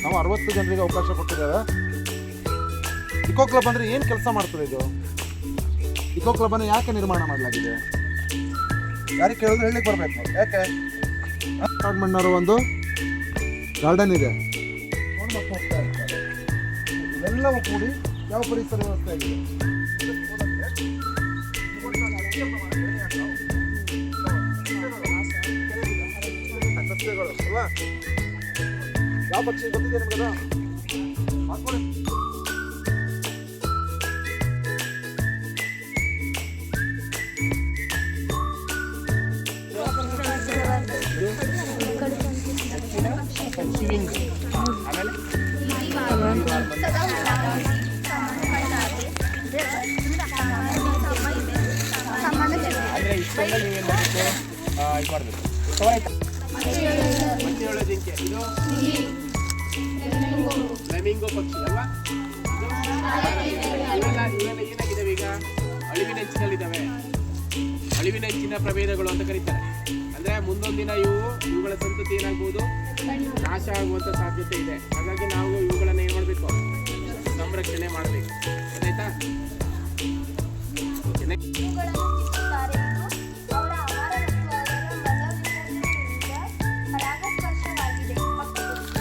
ನಾವು 60 ಜನರಿಗೆ ಅವಕಾಶ ಕೊಟ್ಟಿದ್ದೇವೆ. ಇಕೋ ಕ್ಲಬ್ ಅಂದರೆ ಏನು ಕೆಲಸ ಮಾಡ್ತದೆ ಇದು? ಇಕೋ ಕ್ಲಬ್ಬನ್ನು ಯಾಕೆ ನಿರ್ಮಾಣ ಮಾಡಲಾಗಿದೆ? ಯಾರಿಗೆ ಕೇಳಿದ್ರು ಹೇಳಲಿಕ್ಕೆ ಬರಬೇಕು. ಯಾಕೆ? ಅಪಾರ್ಟ್ಮೆಂಟ್ನವರು ಒಂದು ಗಾರ್ಡನ್ ಇದೆ, ಮಕ್ಕಳು ಹೋಗ್ತಾ ಇರ್ತಾರೆ. ಇವೆಲ್ಲವೂ ಕೂಡಿ ಯಾವ ಪರಿಸರ ವ್ಯವಸ್ಥೆ ಆಗಿದೆ? ಸಸ್ಯಗಳು ಅಲ್ವಾ? ಯಾವ ಪಕ್ಷಿ ಗೊತ್ತಿದೆ ನಿಮ್ಗೆ? ಫ್ಲೆಮಿಂಗೋ ಪಕ್ಷಿ ಅಲ್ವಾ? ಇವೆಲ್ಲ ಏನಾಗಿದ್ದಾವೆ ಈಗ? ಅಳಿವಿನಂಚಿನಲ್ಲಿದ್ದಾವೆ. ಅಳಿವಿನಂಚಿನ ಪ್ರಭೇದಗಳು ಅಂತ ಕರೀತಾರೆ. ಅಂದರೆ ಮುಂದೊಂದು ದಿನ ಇವುಗಳ ಸಂತತಿ ಏನಾಗ್ಬೋದು, ನಾಶ ಆಗುವಂಥ ಸಾಧ್ಯತೆ ಇದೆ. ಹಾಗಾಗಿ ನಾವು ಇವುಗಳನ್ನು ಏನು ಮಾಡಬೇಕು? ಸಂರಕ್ಷಣೆ ಮಾಡಬೇಕು. ಗೊತ್ತಾಯ್ತಾ?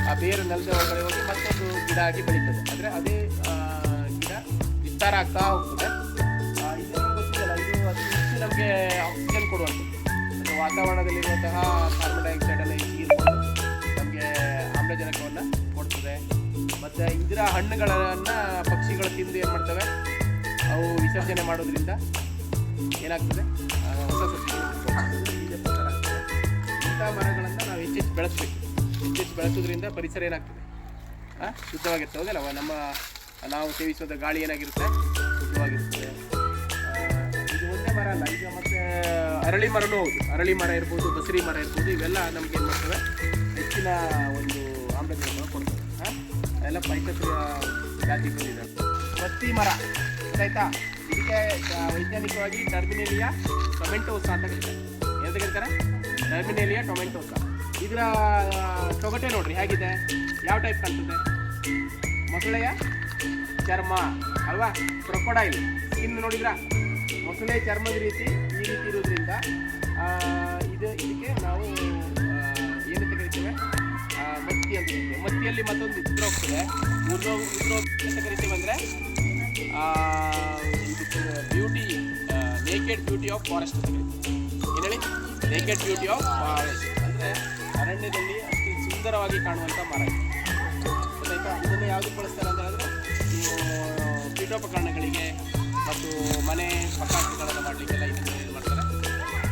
ಆ ಬೇರು ನೆಲದ ಒಳಗಡೆ ಹೋಗಿ ಮತ್ತೊಂದು ಗಿಡ ಆಗಿ ಬೆಳೀತದೆ. ಅಂದರೆ ಅದೇ ಗಿಡ ವಿಸ್ತಾರ ಆಗ್ತಾ ಹೋಗ್ತದೆ. ಇದು ಗೊತ್ತಿಲ್ಲ, ಇದು ಅತಿ ಹೆಚ್ಚು ನಮಗೆ ಆಕ್ಸಿಜನ್ ಕೊಡುವಂಥದ್ದು. ವಾತಾವರಣದಲ್ಲಿರುವಂತಹ ಕಾರ್ಬನ್ ಡೈಆಕ್ಸೈಡ್ ಎಲ್ಲ ಹೀರ್ಕೊಂಡು ನಮಗೆ ಆಮ್ಲಜನಕವನ್ನು ಕೊಡ್ತದೆ. ಮತ್ತು ಇದರ ಹಣ್ಣುಗಳನ್ನು ಪಕ್ಷಿಗಳು ತಿಂದು ಏನು ಮಾಡ್ತವೆ? ಅವು ವಿಸರ್ಜನೆ ಮಾಡೋದ್ರಿಂದ ಏನಾಗ್ತದೆ? ಹೊಸ ಸಸ್ಯಗಳು ಬೀಜ ಪ್ರಚಾರ ಆಗ್ತದೆ. ಇಂಥ ಮರಗಳನ್ನು ನಾವು ಹೆಚ್ಚೆಚ್ಚು ಬೆಳೆಸಬೇಕು. ಹೆಚ್ಚೆಚ್ಚು ಬೆಳೆಸೋದ್ರಿಂದ ಪರಿಸರ ಏನಾಗ್ತದೆ? ಶುದ್ಧವಾಗಿರ್ತದೆ. ಹೌದಲ್ಲ? ನಾವು ಸೇವಿಸೋದ ಗಾಳಿ ಏನಾಗಿರುತ್ತೆ? ಶುದ್ಧವಾಗಿರ್ತದೆ. ಇದು ಒಂದೇ ಮರ ಅಲ್ಲ, ಈಗ ಮತ್ತು ಅರಳಿ ಮರನೂ ಹೌದು. ಅರಳಿ ಮರ ಇರ್ಬೋದು, ಬಸರಿ ಮರ ಇರ್ಬೋದು, ಇವೆಲ್ಲ ನಮ್ಗೆ ಏನು ಮಾಡ್ತವೆ? ಹೆಚ್ಚಿನ ಒಂದು ಆಮ್ಲಜನಕವನ್ನು ಕೊಡ್ತವೆ. ಎಲ್ಲ ಪೈಕತ್ರಿಯ ಜಾತಿ ಬಂದಿದೆ. ಮತ್ತಿ ಮರ ಆಯಿತಾ? ಇದಕ್ಕೆ ವೈಜ್ಞಾನಿಕವಾಗಿ ಟರ್ಮಿನೇಲಿಯಾ ಟೊಮೆಟೋಸಾ ಅಂತ ಕರೀತಾರೆ. ಏನಂತ ಕರೀತಾರೆ? ಟರ್ಮಿನೇಲಿಯಾ ಟೊಮೆಟೋಸಾ. ಇದರ ತೊಗಟೆ ನೋಡ್ರಿ ಹೇಗಿದೆ, ಯಾವ ಟೈಪ್ ಕಾಣ್ತದೆ? ಮೊಸಳೆಯ ಚರ್ಮ ಅಲ್ವಾ? ಕ್ರೊಕೊಡೈಲ್ ಸ್ಕಿನ್ ನೋಡಿದ್ರಾ? ಮೊಸಳೆ ಚರ್ಮದ ರೀತಿ ಈ ರೀತಿ ಇರೋದ್ರಿಂದ ಇದಕ್ಕೆ ನಾವು ಏನಂತ ಕರಿತೇವೆ? ಮತ್ತಿ ಅಂತ ಕರಿತೇವೆ. ಮತ್ತಿಯಲ್ಲಿ ಮತ್ತೊಂದು ಇದ್ರ ಹೋಗ್ತದೆ, ಅಂತ ಕರಿತೇವೆ. ಅಂದರೆ beauty, naked beauty of forest ಅಂತ ಕರಿತೀವಿ. ಏನು ಹೇಳಿ? ನೇಕೆಡ್ ಬ್ಯೂಟಿ ಆಫ್ ಫಾರೆಸ್ಟ್ ಅಂದರೆ ಅರಣ್ಯದಲ್ಲಿ ಅತಿ ಸುಂದರವಾಗಿ ಕಾಣುವಂಥ ಮರ. ಗೊತ್ತಾಯ್ತಾ? ಇದನ್ನು ಯಾವುದು ಬಳಸ್ತಾರೆ ಅಂತ ಹೇಳಿದ್ರೆ, ಪೀಠೋಪಕರಣಗಳಿಗೆ ಮತ್ತು ಮನೆ ಪಟಾಕಿಗಳನ್ನು ಮಾಡಲಿಕ್ಕೆಲ್ಲ ಇದನ್ನು ಏನು ಮಾಡ್ತಾರೆ?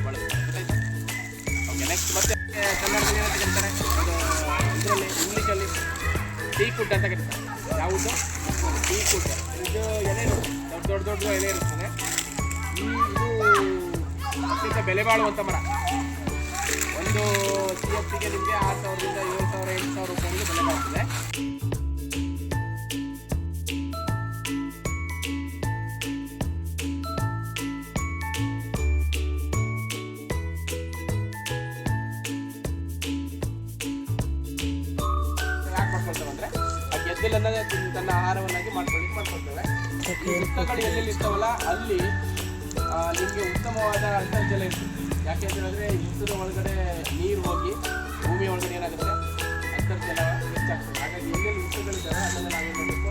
ಬಳಸ್ತಾರೆ. ಗೊತ್ತಾಯ್ತಾ? ಓಕೆ, ನೆಕ್ಸ್ಟ್ ಮತ್ತೆ ಕನ್ನಡದಲ್ಲಿ ಏನಂತ ಕರೀತಾರೆ? ಇದರಲ್ಲಿ ಇಂಗ್ಲೀಷಲ್ಲಿ ಟೀ ಕುಡ್ ಅಂತ ಕರೀತಾರೆ. ಯಾವುದು? Teak wood. ಇದು ಎಲೆ ದೊಡ್ಡ ಎಲೆ ಇರುತ್ತದೆ. ಇದು ಅತ್ಯಂತ ಬೆಲೆ ಬಾಳುವಂಥ ಮರ. ಒಂದು CFCಗೆ ನಿಮಗೆ 6,000ರಿಂದ 7,000 8,000 ರೂಪಾಯಿಗೆ ಬೆಲೆ ಬಾಳ್ತದೆ. ಯಾಕೆ ಮಾಡ್ಕೊಳ್ತೇವೆ ಅಂದರೆ ಆ ಗೆದ್ದಲನ್ನು ತನ್ನ ಆಹಾರವನ್ನಾಗಿ ಮಾಡ್ಕೊಳ್ತೇವೆ. ಈ ಹುತ್ತಗಳು ಎಲ್ಲೆಲ್ಲಿ ಇರ್ತಾವಲ್ಲ ಅಲ್ಲಿ ನಿಮಗೆ ಉತ್ತಮವಾದ ಅಂತರ್ಜಲ ಇರ್ತದೆ. ಯಾಕೆ ಅಂತ ಹೇಳಿದ್ರೆ ಹುತ್ತದ ಒಳಗಡೆ ನೀರು ಹೋಗಿ ಭೂಮಿಯ ಒಳಗಡೆ ಏನಾಗುತ್ತೆ? ಅಂತರ್ಜಲ ಹೆಚ್ಚಾಗ್ತದೆ. ಹಾಗಾಗಿ ಎಲ್ಲೆಲ್ಲಿ ಹುತ್ತಗಳಿದ್ದಾವೆ ಅದನ್ನು ನಾವೇನು ಮಾಡಬೇಕು?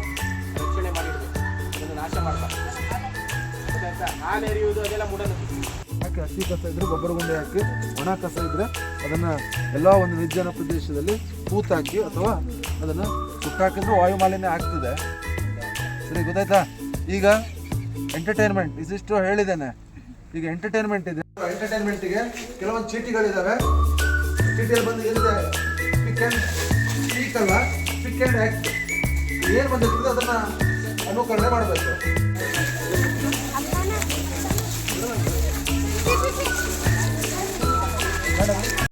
ರಕ್ಷಣೆ ಮಾಡಿಡಬೇಕು. ಅದನ್ನು ನಾಶ ಮಾಡಬಾರ್ದು. ಗೊತ್ತಾಯ್ತಾ? ಹಾಲು ಎರೆಯುವುದು ಅದೆಲ್ಲ ಮೂಢನಂಬಿಕೆ. ಯಾಕೆ ಹಸಿ ಕಸ ಇದ್ದರೆ ಗೊಬ್ಬರ ಗುಂಡೆ ಹಾಕಿ, ಒಣ ಕಸ ಇದ್ದರೆ ಅದನ್ನು ಎಲ್ಲ ಒಂದು ನಿರ್ಜನ ಪ್ರದೇಶದಲ್ಲಿ ಹೂತಾಕಿ ಅಥವಾ ಅದನ್ನು ಸುಟ್ಟಾಕಿದ್ರೆ ವಾಯು ಮಾಲಿನ್ಯ ಆಗ್ತದೆ. ಸರಿ, ಗೊತ್ತಾಯ್ತಾ? ಈಗ ಎಂಟರ್ಟೈನ್ಮೆಂಟ್ ಇದಿಷ್ಟು ಹೇಳಿದ್ದೇನೆ. ಈಗ ಎಂಟರ್ಟೈನ್ಮೆಂಟ್ ಇದೆ. ಎಂಟರ್ಟೈನ್ಮೆಂಟಿಗೆ ಕೆಲವೊಂದು ಚೀಟಿಗಳಿದ್ದಾವೆ. ಚೀಟಿಯಲ್ಲಿ ಬಂದು ಏನಿದೆ? ಪಿಕ್ ಆ್ಯಂಡ್ ಸ್ಪೀಕ್ ಅಲ್ಲ, ಪಿಕ್ ಆ್ಯಂಡ್ ಆ್ಯಕ್ಟ್. ಏನು ಬಂದಿರ್ತದೆ ಅದನ್ನು ಅನುಕರಣೆ ಮಾಡಬೇಕು.